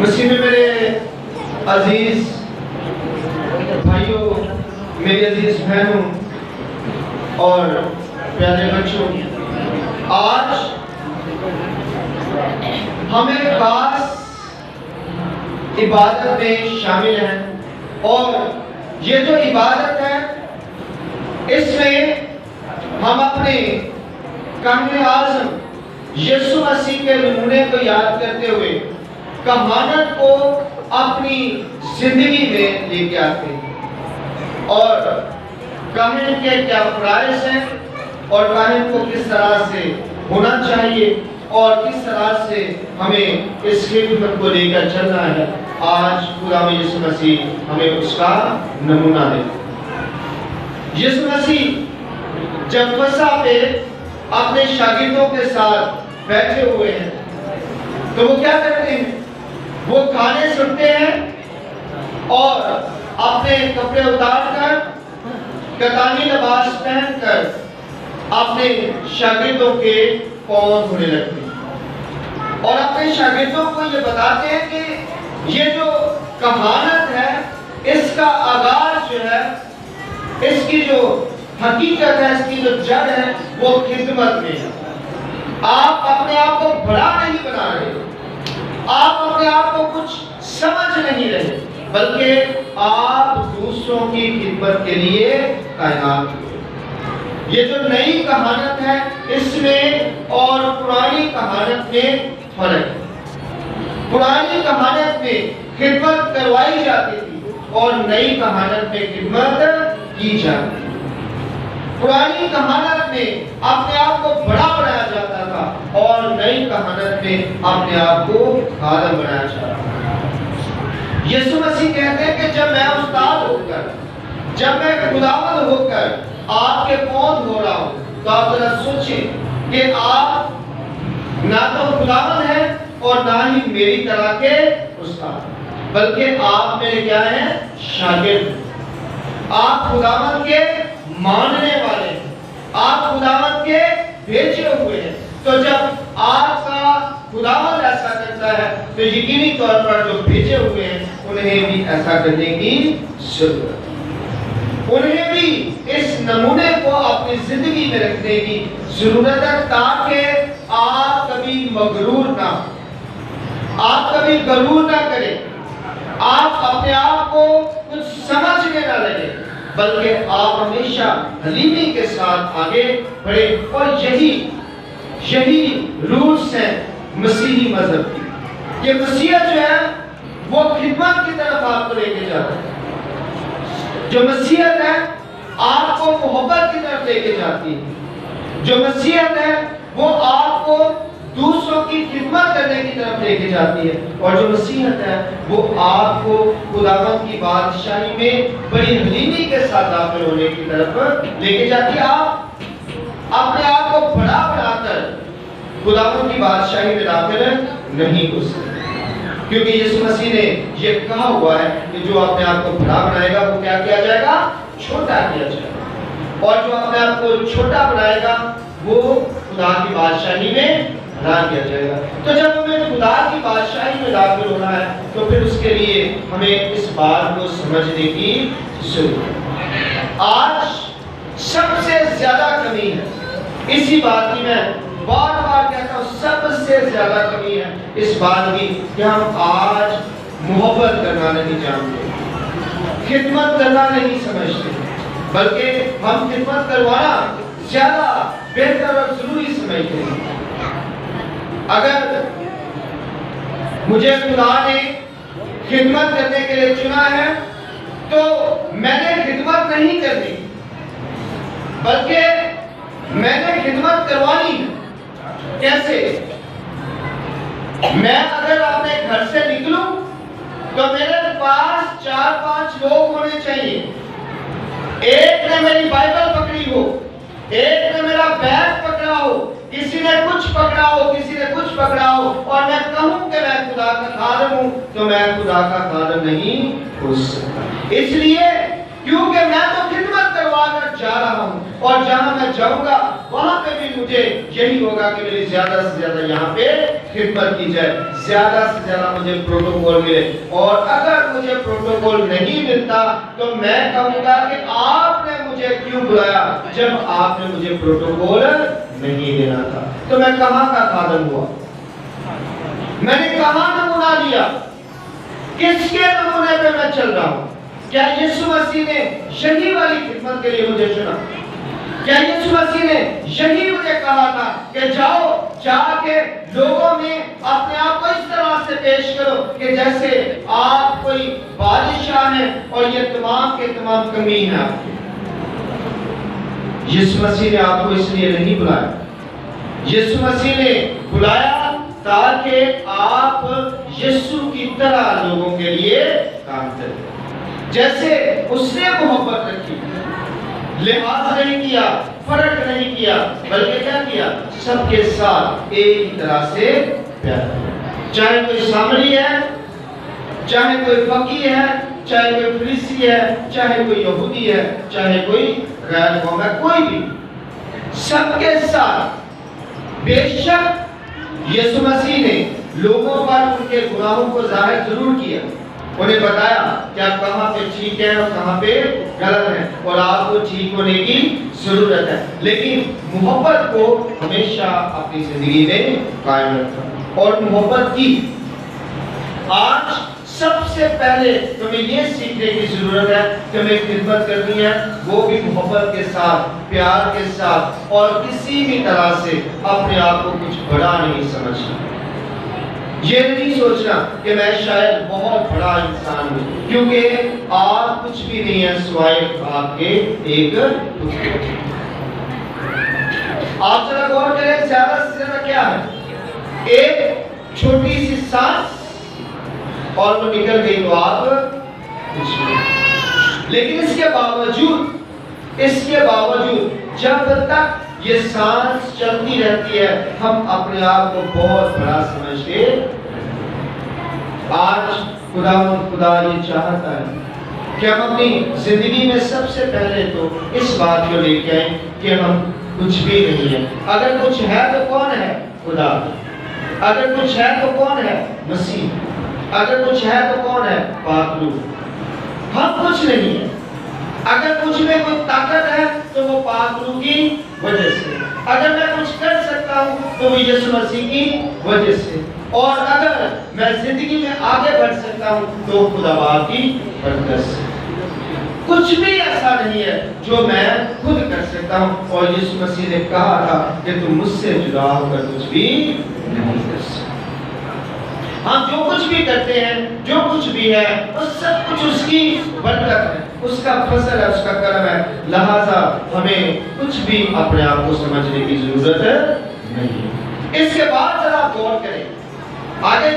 مسیح میں میرے عزیز بھائیوں، میری عزیز بہنوں اور پیارے بچوں، آج ہم ایک خاص عبادت میں شامل ہیں، اور یہ جو عبادت ہے اس میں ہم اپنے کامل اعظم یسوع مسیح کے نمونے کو یاد کرتے ہوئے کہانت کو اپنی زندگی میں لے کے آتے ہیں، اور کاہن کے کیا فرائض ہیں اور کاہن کو کس طرح سے ہونا چاہیے اور کس طرح سے ہمیں اس خدمت کو لے کر چلنا ہے۔ آج خدا یسوع مسیح ہمیں اس کا نمونہ دے۔ یسوع مسیح جب فسح پہ اپنے شاگردوں کے ساتھ بیٹھے ہوئے ہیں تو وہ کیا کرتے ہیں؟ وہ کھانے سنتے ہیں اور اپنے کپڑے اتار کر کتانی لباس پہن کر اپنے شاگردوں کے پاؤں دھونے لگتے ہیں، اور اپنے شاگردوں کو یہ بتاتے ہیں کہ یہ جو کہانت ہے اس کا آغاز جو ہے، اس کی جو حقیقت ہے، اس کی جو جڑ ہے وہ خدمت میں ہے۔ آپ اپنے آپ کو بڑا نہیں بنا رہے، آپ اپنے آپ کو کچھ سمجھ نہیں رہے، بلکہ آپ دوسروں کی خدمت کے لیے تعینات ہوئے۔ یہ جو نئی کہانت ہے اس میں اور پرانی کہانت میں فرق ہے۔ پرانی کہانت میں خدمت کروائی جاتی تھی اور نئی کہانت میں خدمت کی جاتی تھی۔ پرانی کہانت میں اپنے آپ کو بڑا بنایا جاتا تھا اور نئی کہانت میں اپنے آپ کو خادم بنایا جاتا تھا۔ یسوع مسیح کہتے ہیں کہ جب میں استاد ہو کر، جب میں خداوند ہو کر آپ کے پاؤں دھو رہا ہوں، تو آپ ذرا سوچیں کہ آپ نہ تو خداوند ہیں اور نہ ہی میری طرح کے استاد، بلکہ آپ میرے کیا ہیں؟ شاگرد۔ آپ خداوند کے ماننے والے ہیں، آپ خداوند کے بھیجے ہوئے ہیں۔ تو جب آپ کا خداوند ایسا کرتا ہے تو یقینی طور پر جو بھیجے ہوئے ہیں انہیں بھی ایسا کرنے کی ضرورت ہے، انہیں بھی اس نمونے کو اپنی زندگی میں رکھنے کی ضرورت ہے، تاکہ آپ کبھی مغرور نہ ہوں، آپ کبھی غرور نہ کریں، آپ اپنے آپ کو کچھ سمجھنے نہ لگے، بلکہ آپ ہمیشہ حلیمی کے ساتھ آگے بڑھے۔ اور یہی رولز ہیں مسیحی مذہب کی۔ یہ مسیحیت جو ہے وہ خدمت کی طرف آپ کو لے کے جاتا ہے۔ جو مسیحیت ہے آپ کو محبت کی طرف لے کے جاتی ہے۔ جو مسیحیت ہے وہ آپ کو دوسروں کی خدمت کرنے کی طرف لے کے جاتی ہے، اور جو مسیحیت ہے وہ آپ کو خداوند کی بادشاہی میں بڑی حلیمی کے ساتھ داخل ہونے کی طرف لے کے جاتی ہے۔ آپ اپنے آپ کو بڑا بنا کر خداوند کی بادشاہی میں داخل نہیں ہو سکتے، کیونکہ یسوع مسیح نے یہ کہا ہوا ہے کہ جو اپنے آپ کو بڑا بنائے گا وہ کیا کیا جائے گا؟ چھوٹا کیا جائے گا، اور جو اپنے آپ کو چھوٹا بنائے گا وہ خدا کی بادشاہی میں بنا دیا جائے گا۔ تو جب ہمیں خدا کی بادشاہی میں داخل ہونا ہے تو پھر اس کے لیے ہمیں اس بات کو سمجھنے کی ضرورت ہے۔ آج سب سے زیادہ کمی ہے اسی بات کی، میں بار بار کہتا ہوں، سب سے زیادہ کمی ہے اس بات کی کہ ہم آج محبت کرنا نہیں جانتے، خدمت کرنا نہیں سمجھتے، بلکہ ہم خدمت کروانا زیادہ بہتر اور ضروری سمجھتے ہیں۔ اگر مجھے خدا نے خدمت کرنے کے لیے چنا ہے تو میں نے خدمت نہیں کرنی، بلکہ میں نے خدمت کروانی ہے۔ کیسے؟ میں اگر اپنے گھر سے نکلوں تو میرے پاس 4-5 لوگ ہونے چاہیے۔ ایک نے میری بائبل پکڑی ہو، ایک نے میرا بیگ پکڑا ہو، کسی نے کچھ پکڑا ہو، کسی نے کچھ پکڑا ہو، اور میں کہوں کہ میں خدا کا خادم ہوں تو میں خدا کا خادم نہیں ہو سکتا۔ اس لیے کیونکہ میں تو خدمت کروا کر جا رہا ہوں، اور جہاں میں جاؤں گا وہاں پہ بھی مجھے یہی ہوگا کہ میری زیادہ سے زیادہ یہاں پہ خدمت کی جائے، زیادہ سے زیادہ مجھے پروٹوکول ملے، اور اگر مجھے پروٹوکول نہیں ملتا تو میں کہوں گا کہ آپ نے مجھے کیوں بلایا جب آپ نے مجھے پروٹوکول نہیں دینا تھا؟ تو میں کہاں کا خادم ہوا؟ میں نے کہاں نمونہ لیا؟ کس کے نمونے پہ میں چل رہا ہوں؟ کیا یسوع مسیح نے یہی والی خدمت کے لیے مجھے چنا؟ کیا یسوع مسیح نے یہی مجھے کہا تھا کہ جاؤ جا کے لوگوں میں اپنے آپ کو اس طرح سے پیش کرو کہ جیسے آپ کوئی بادشاہ ہیں اور یہ تمام کے تمام کمی ہیں آپ کی؟ یسوع مسیح نے آپ کو اس لیے نہیں بلایا۔ یسوع مسیح نے بلایا تاکہ آپ یسوع کی طرح لوگوں کے لیے کام کریں۔ جیسے اس نے محبت رکھی، لحاظ نہیں کیا، فرق نہیں کیا، بلکہ کیا کیا؟ سب کے ساتھ ایک طرح سے پیار کیا۔ چاہے کوئی سامری ہے، چاہے کوئی فقیہ ہے، چاہے کوئی فریسی ہے، چاہے کوئی یہودی ہے، چاہے کوئی غیر قوم ہے، کوئی بھی، سب کے ساتھ۔ بے شک یسوع مسیح نے لوگوں پر ان کے گناہوں کو ظاہر ضرور کیا، انہیں بتایا کہ آپ کہاں پہ ٹھیک ہیں اور کہاں پہ غلط ہیں، اور آپ کو ٹھیک ہونے کی ضرورت ہے، لیکن محبت کو ہمیشہ اپنی زندگی میں قائم رکھا اور محبت کی۔ آج سب سے پہلے تمہیں یہ سیکھنے کی ضرورت ہے کہ ہمیں خدمت کرنی ہے، وہ بھی محبت کے ساتھ، پیار کے ساتھ، اور کسی بھی طرح سے اپنے آپ کو کچھ بڑا نہیں سمجھنا۔ یہ نہیں سوچنا کہ میں شاید بہت بڑا انسان ہوں، کیونکہ آپ کچھ بھی نہیں ہے سوائے آپ کے ایک ٹکڑے۔ آپ ذرا غور کریں، زیادہ سے زیادہ کیا ہے؟ ایک چھوٹی سی سانس اور وہ نکل گئی تو آپ کچھ نہیں۔ لیکن اس کے باوجود جب تک یہ سانس چلتی رہتی ہے ہم اپنے آپ کو بہت بڑا سمجھتے۔ آج خدا یہ چاہتا ہے کہ ہم اپنی زندگی میں سب سے پہلے تو اس بات کو لے کے آئیں کہ ہم کچھ بھی نہیں ہے۔ اگر کچھ ہے تو کون ہے؟ خدا۔ اگر کچھ ہے تو کون ہے؟ مسیح۔ اگر کچھ ہے تو کون ہے؟ پاک روح۔ ہم کچھ نہیں ہے۔ اگر کچھ میں کوئی طاقت ہے تو وہ پاک روح کی وجہ سے، اگر میں کچھ کر سکتا ہوں تو وہ یسوع مسیح کی وجہ سے، اور اگر میں زندگی میں آگے بڑھ سکتا ہوں تو خدا باپ کی برکت سے۔ کچھ بھی ایسا نہیں ہے جو میں خود کر سکتا ہوں، اور یسوع مسیح نے کہا تھا کہ تم مجھ سے جدا ہو کر کچھ بھی نہیں کر سکتے۔ ہم جو کچھ بھی کرتے ہیں، جو کچھ بھی ہے، وہ سب کچھ اس کی برکت ہے، اس کا فضل ہے، اس کا کرم ہے، لہذا ہمیں کچھ بھی اپنے آپ کو سمجھنے کی ضرورت نہیں۔ اس کے بعد ذرا غور کریں، آگے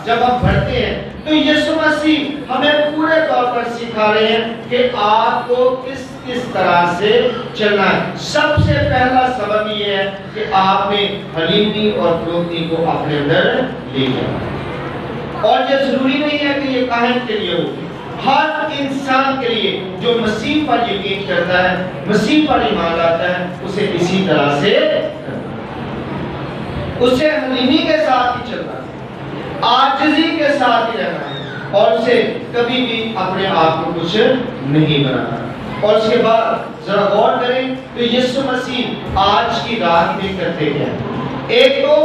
جب ہم بڑھتے ہیں تو یسوع مسیح ہمیں پورے طور پر سکھا رہے ہیں کہ آپ کو کس طرح سے چلنا ہے۔ سب سے پہلا سبب یہ ہے کہ آپ نے حلیمی اور فروختی کو اپنے اندر لے لیا، اور یہ ضروری نہیں ہے کہ یہ کاہن کے لیے ہو، ہر انسان کے لیے جو مسیح پر یقین کرتا ہے، مسیح پر ایمان لاتا ہے، اسے اسی طرح سے کرنا ہے، اسے حلیمی کے ساتھ ہی چلنا ہے، عاجزی کے ساتھ ہی رہنا ہے، اور اسے کبھی بھی اپنے آپ کو کچھ نہیں بنانا۔ اور اس کے بعد ذرا غور کریں تو یسوع مسیح آج کی رات میں کرتے کیا ہیں؟ ایک تو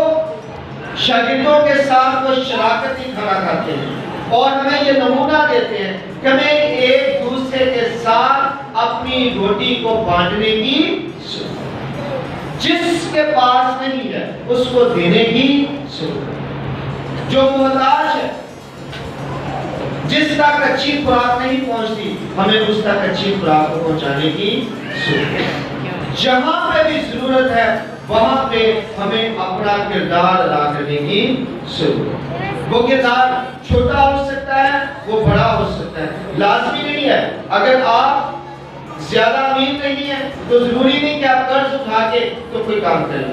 شاگردوں کے ساتھ وہ شراکتی کھانا کھاتے ہیں، اور ہمیں یہ نمونہ دیتے ہیں کہ ہمیں ایک دوسرے کے ساتھ اپنی روٹی کو بانٹنے کی، جس کے پاس نہیں ہے اس کو دینے کی ضرورت، جو محتاج ہے، جس تک اچھی خوراک نہیں پہنچتی ہمیں اس تک اچھی خوراک کو پہنچانے کی ضرورت ہے۔ جہاں پہ بھی ضرورت ہے وہاں پہ ہمیں اپنا کردار ادا کرنے کی ضرورت ہے۔ وہ کردار چھوٹا ہو سکتا ہے، وہ بڑا ہو سکتا ہے، لازمی نہیں ہے۔ اگر آپ زیادہ امیر نہیں ہیں تو ضروری نہیں کہ آپ قرض اٹھا کے تو کوئی کام کریں۔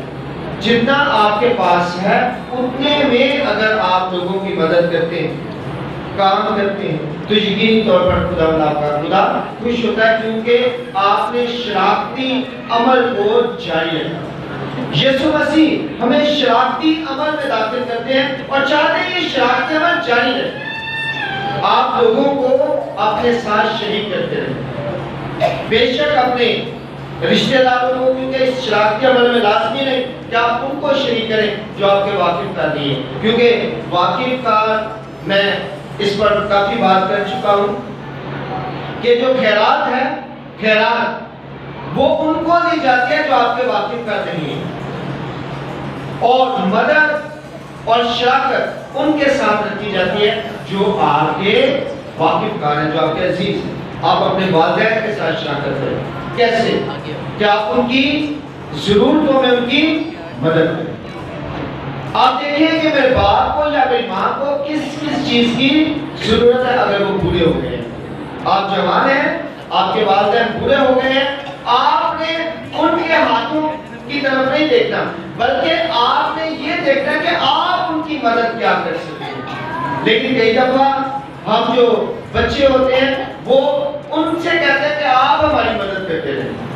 جتنا آپ کے پاس ہے اتنے میں اگر آپ لوگوں کی مدد کرتے ہیں، کام کرتے ہیں، تو یقینی طور پر خدا خوش ہوتا ہے، کیونکہ آپ نے شراکتی عمل کو جاری رکھا۔ یسوع مسیح ہمیں شراکتی عمل میں داخل کرتے ہیں اور چاہتے ہیں یہ شراکتی عمل جاری رہے. آپ لوگوں کو اپنے ساتھ شریک کرتے رہیں. بے شک اپنے رشتہ داروں کو، کیونکہ اس شراکتی عمل میں لازمی نہیں کہ آپ ان کو شریک کریں جو آپ کے واقف کار نہیں ہیں، کیونکہ واقف کار میں اس پر کافی بات کر چکا ہوں کہ جو خیرات ہے، خیرات وہ ان کو دی جاتی ہے جو آپ کے واقف کار نہیں ہیں، اور مدد اور شراکت ان کے ساتھ رکھی جاتی ہے جو آپ کے واقف کار ہیں، جو آپ کے عزیز ہیں. آپ اپنے والدین کے ساتھ شراکت کریں. کیسے؟ کہ آپ ان کی ضرورتوں میں ان کی مدد کریں. آپ دیکھیں کہ میرے باپ کو یا میری ماں کو کس کس چیز کی ضرورت ہے اگر وہ بوڑھے ہو گئے ہیں. آپ جوان ہیں، آپ کے والدین بوڑھے ہو گئے ہیں، آپ نے ان کے ہاتھوں کی طرف نہیں دیکھنا، بلکہ آپ نے یہ دیکھنا کہ آپ ان کی مدد کیا کر سکتے ہیں. لیکن کئی دفعہ ہم جو بچے ہوتے ہیں وہ ان سے کہتے ہیں کہ آپ ہماری مدد کرتے رہیں.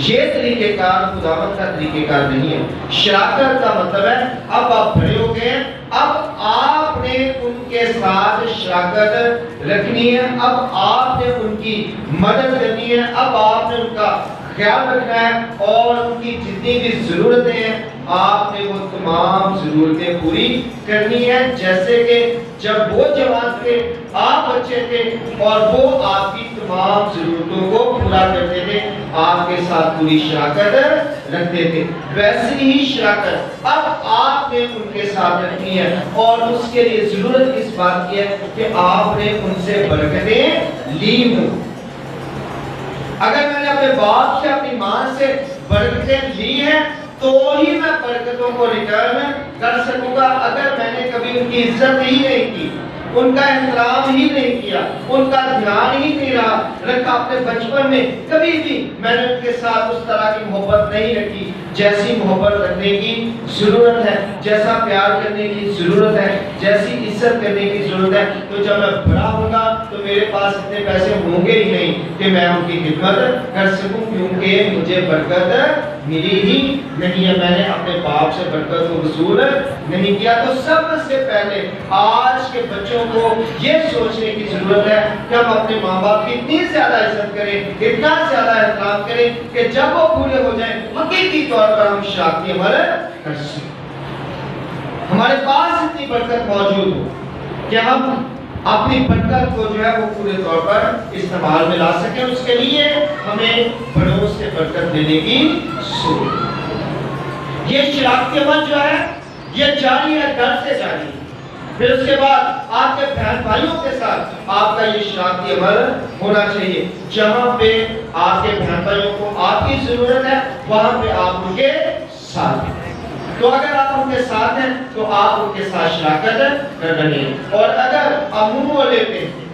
یہ طریقہ کار خداوند کا طریقہ کار نہیں ہے. شراکت کا مطلب ہے اب آپ بڑے ہو گئے ہیں، اب آپ نے ان کے ساتھ شراکت رکھنی ہے، اب آپ نے ان کی مدد کرنی ہے، اب آپ نے ان کا خیال رکھنا ہے، اور ان کی جتنی بھی ضرورتیں ہیں آپ نے وہ تمام ضرورتیں پوری کرنی ہے. جیسے کہ جب وہ جوان تھے، آپ بچے تھے، اور وہ آپ کی تمام ضرورتوں کو پورا کرتے تھے، آپ کے ساتھ پوری شراکت رکھتے تھے، ویسے ہی شراکت اب آپ نے ان کے ساتھ رکھنی ہے. اور اس کے لیے ضرورت اس بات کی ہے کہ آپ نے ان سے برکتیں لی ہوں. اگر میں نے اپنے باپ سے، اپنی ماں سے برکتیں لی ہیں تو ہی میں برکتوں کو ریٹرن کر سکوں گا. اگر میں نے کبھی ان کی عزت ہی نہیں کی، ان کا احترام ہی نہیں کیا، ان کا دھیان ہی نہیں رکھا اپنے بچپن میں، کبھی بھی میں نے ان کے ساتھ اس طرح کی محبت نہیں رکھی جیسی محبت رکھنے کی ضرورت ہے، جیسا پیار کرنے کی ضرورت ہے، جیسی عزت کرنے کی ضرورت ہے، تو جب میں بڑا ہوں گا تو میرے پاس اتنے پیسے ہوں گے ہی نہیں کہ میں ان کی خدمت کر سکوں، کیونکہ مجھے برکت ملی ہی نہیں ہے. میں نے اپنے باپ سے برکت کو وصول نہیں کیا. تو سب سے پہلے آج کے بچوں کو یہ سوچنے کی ضرورت ہے کہ ہم اپنے ماں باپ کی اتنی زیادہ عزت کریں، اتنا زیادہ احترام کریں کہ جب وہ بوڑھے ہو جائیں حقیقی طور پر ہم شراکتی عمل کر سکیں. ہمارے پاس اتنی برکت موجود ہو کہ ہم اپنی برکت کو جو ہے وہ پورے طور پر استعمال میں لا سکیں. اس کے لیے ہمیں بڑوں سے برکت لینے کی ضرورت ہے. یہ شراکتی عمل جو ہے یہ جاری ہے، گھر سے جاری ہے. پھر اس کے بعد آپ کے بہن بھائیوں کے ساتھ آپ کا یہ شراکتی عمل ہونا چاہیے. جہاں پہ آپ کے بہن بھائیوں کو آپ کی ضرورت ہے وہاں پہ آپ ان کے ساتھ ہیں. تو اگر آپ ان کے ساتھ ہیں تو آپ ان کے ساتھ شراکت کر رہے ہیں. اور اگر آپ منہ لیتے ہیں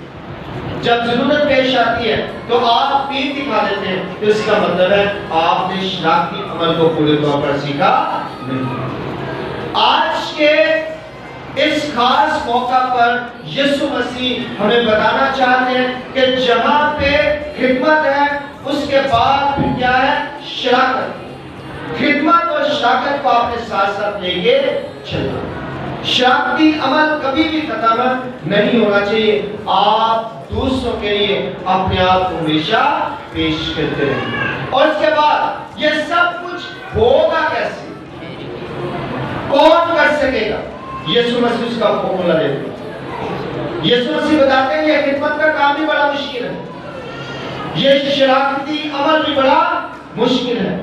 جب ضرورت پیش آتی ہے تو آپ پیٹ دکھا دیتے ہیں، تو اس کا مطلب ہے آپ نے شراکتی عمل کو پورے طور پر سیکھا نہیں. آج کے اس خاص موقع پر یسوع مسیح ہمیں بتانا چاہتے ہیں کہ جہاں پہ خدمت ہے اس کے بعد پھر کیا ہے؟ شراکت. خدمت اور شراکت کو آپ نے ساتھ ساتھ لے کے چلنا. شراکتی عمل کبھی بھی ختم نہیں ہونا چاہیے. آپ دوسروں کے لیے اپنے آپ کو ہمیشہ پیش کرتے رہیں. اور اس کے بعد یہ سب کچھ ہوگا کیسے؟ کون کر سکے گا؟ یسوع مسیح اس کا فارمولا دیتے ہیں. یسوع مسیح بتاتے ہیں یہ خدمت کا کام بھی بڑا مشکل ہے، یہ شراکتی عمل بھی بڑا مشکل ہے.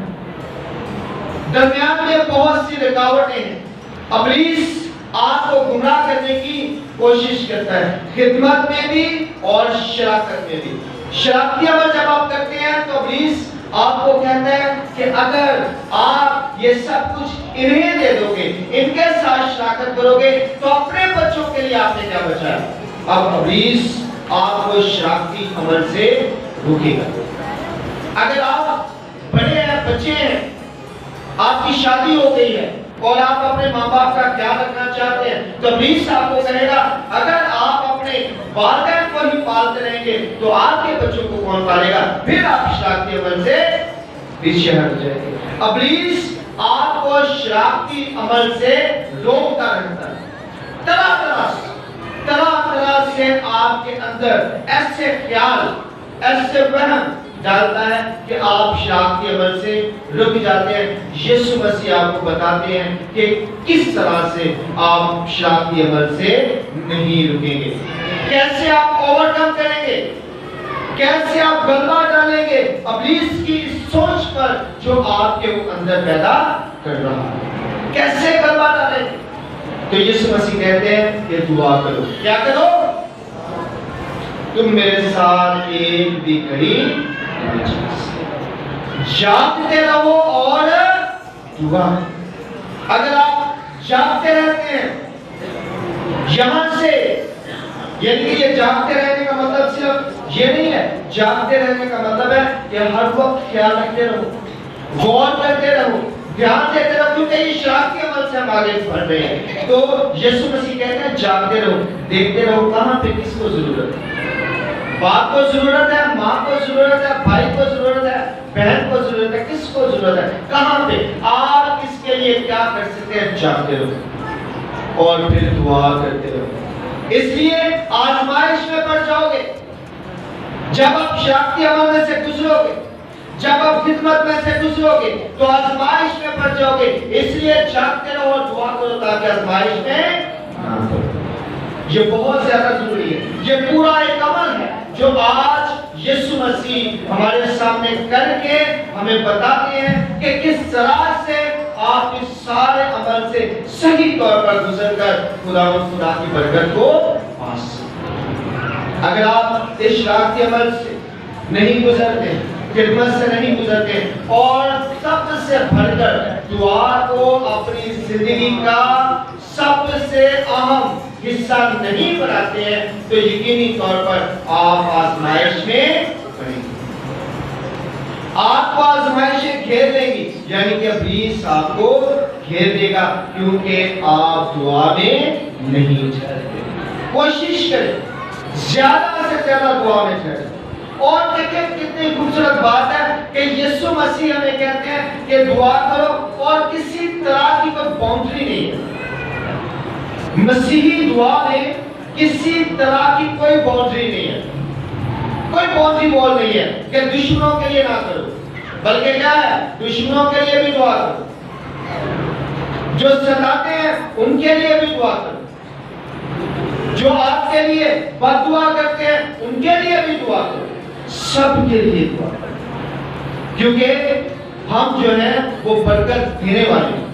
درمیان میں بہت سی رکاوٹیں ہیں. ابلیس آپ کو گمراہ کرنے کی کوشش کرتا ہے، خدمت میں بھی اور شراکت میں بھی. شراکتی عمل جب آپ کرتے ہیں تو ابلیس آپ کو کہتا ہے کہ اگر آپ یہ سب کچھ انہیں دے دو گے، ان کے ساتھ شراکت کرو گے تو اپنے بچوں کے لیے آپ نے کیا بچایا؟ اب ابلیس آپ کو شراکتی عمل سے روکے گا. اگر آپ بڑے ہیں، بچے ہیں، آپ کی شادی ہو گئی ہے اور آپ اپنے ماں باپ کا خیال رکھنا چاہتے ہیں تو ابلیس آپ کو کہے گا اگر آپ اپنے والدین کو ہی پالتے رہیں گے تو آپ کے بچوں کو کون پالے گا؟ پھر آپ شراکتی عمل سے پیچھے ہٹ جائیں گے. ابلیس آپ کو شرافتی عمل سے روکتا رہتا ہے. طرح طرح سے آپ کے اندر ایسے خیال، ایسے وہم ڈالتا ہے کہ آپ شرافتی عمل سے رک جاتے ہیں. یسوع مسیح آپ کو بتاتے ہیں کہ کس طرح سے آپ شرافتی عمل سے نہیں رکیں گے، کیسے آپ اوورکم کریں گے، کیسے آپ غلبہ ڈالیں گے ابلیس کی سوچ پر جو آپ کے اندر پیدا کر رہا ہے. کیسے غلبہ ڈالیں گے؟ تو یسوع مسیح کہتے ہیں کہ دعا کرو. کیا کرو؟ تم میرے ساتھ ایک بھی گھڑی جاگتے رہو اور دعا. اگر آپ جاگتے رہتے ہیں یہاں سے، یعنی کہ یہ جاگتے رہنے کا مطلب صرف یہ نہیں ہے. جاگتے رہنے کا مطلب ہے کہ ہر وقت خیال رکھتے رہو، غور کرتے رہو، دھیان دیتے رہو، کیونکہ یہ شرافتی عمل سے ہم آگے بڑھ رہے ہیں. تو یسوع مسیح کہتے ہیں جاگتے رہو، دیکھتے رہو کہاں پہ کس کو ضرورت ہے. باپ کو ضرورت ہے، ماں کو ضرورت ہے، بھائی کو ضرورت ہے، بہن کو ضرورت ہے، کس کو ضرورت ہے، کہاں پہ آپ اس کے لیے کیا کر سکتے ہیں؟ جاگتے رہو اور پھر دعا کرتے رہو. اس لیے آزمائش میں پڑ جاؤ گے جب آپ شرافتی عمل میں سے گزرو گے، جب آپ خدمت میں سے گزرو گے تو آزمائش میں پڑ جاؤ گے. اس لیے جاگتے رہو اور دعا کرو تاکہ آزمائش میں نہ پڑو. یہ بہت زیادہ ضروری ہے. یہ پورا ایک عمل ہے جو آج یسوع مسیح ہمارے سامنے کر کے ہمیں بتاتے ہیں کہ کس طرح سے آپ اس سارے عمل سے صحیح طور پر گزر کر خدا کی برکت کو پا سکتے. اگر آپ اس شرافتی عمل سے نہیں گزرتے، خدمت سے نہیں گزرتے اور سب سے بڑھ کر دعا کو اپنی زندگی کا سب سے اہم حصہ نہیں بناتے ہیں تو یقینی طور پر آپ آزمائش میں پڑیں گے. آپ کو آزمائشیں گھیر لیں گی، یعنی کہ ابلیس آپ کو گھیر دے گا کیونکہ آپ دعا میں نہیں ٹھہرتے. کوشش کریں زیادہ سے زیادہ دعا میں ٹھہریں. اور دیکھیں کتنی خوبصورت بات ہے کہ یسوع مسیح ہمیں کہتے ہیں کہ دعا کرو اور کسی طرح کی کوئی باؤنڈری نہیں ہے. مسیحی دعا میں کسی طرح کی کوئی باؤنڈری نہیں ہے، کوئی باؤنڈری وال نہیں ہے کہ دشمنوں کے لیے نہ کرو، بلکہ کیا ہے؟ دشمنوں کے لیے بھی دعا کرو، جو ستاتے ہیں ان کے لیے بھی دعا کرو، جو آپ کے لیے بد دعا کرتے ہیں ان کے لیے بھی دعا کرو، سب کے لیے دعا کرو. کیونکہ ہم جو ہیں وہ برکت دینے والے ہیں.